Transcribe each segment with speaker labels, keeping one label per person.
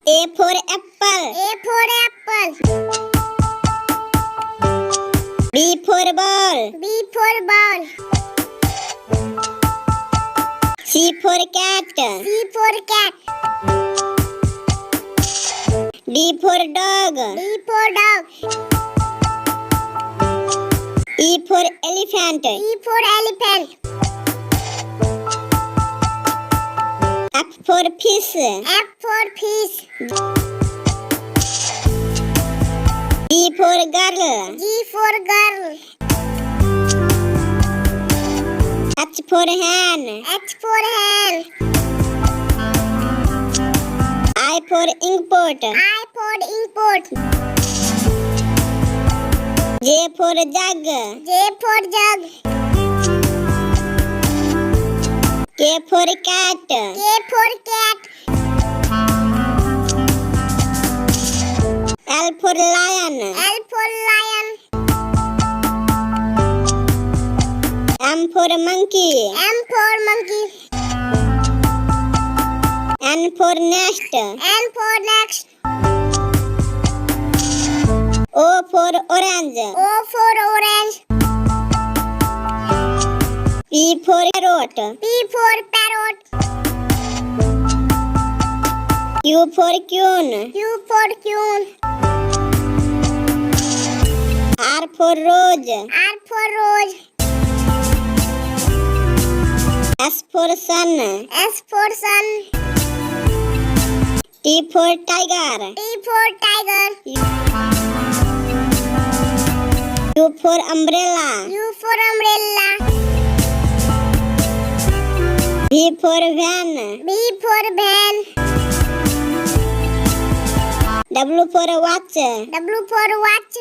Speaker 1: A for apple.
Speaker 2: A for apple.
Speaker 1: B for ball.
Speaker 2: B for ball.
Speaker 1: C for cat.
Speaker 2: C for cat.
Speaker 1: D for dog.
Speaker 2: D for dog.
Speaker 1: E for elephant.
Speaker 2: E for elephant.
Speaker 1: F for fish.
Speaker 2: F for fish.
Speaker 1: G for girl.
Speaker 2: G for girl.
Speaker 1: H for hen.
Speaker 2: H for hen.
Speaker 1: I for import.
Speaker 2: I for import.
Speaker 1: J for jug.
Speaker 2: J for jug.
Speaker 1: K for cat.
Speaker 2: K for cat.
Speaker 1: L for lion.
Speaker 2: L for lion.
Speaker 1: M for monkey.
Speaker 2: M for monkey.
Speaker 1: N for nest.
Speaker 2: N for next.
Speaker 1: O for orange.
Speaker 2: O for orange.
Speaker 1: P for parrot.
Speaker 2: P for parrot.
Speaker 1: Q for queen.
Speaker 2: Q for queen.
Speaker 1: R for rose.
Speaker 2: R for rose.
Speaker 1: S for sun.
Speaker 2: S for sun.
Speaker 1: T for tiger.
Speaker 2: T for tiger.
Speaker 1: U for umbrella.
Speaker 2: U for umbrella.
Speaker 1: V for van.
Speaker 2: V for van.
Speaker 1: W for watch.
Speaker 2: W for watch.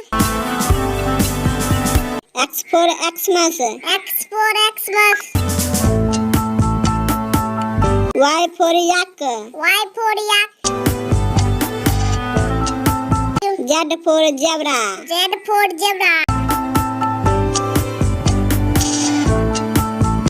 Speaker 1: X for Xmas.
Speaker 2: X for Xmas.
Speaker 1: Y for yak.
Speaker 2: Y for yak.
Speaker 1: Z for zebra.
Speaker 2: Z for zebra.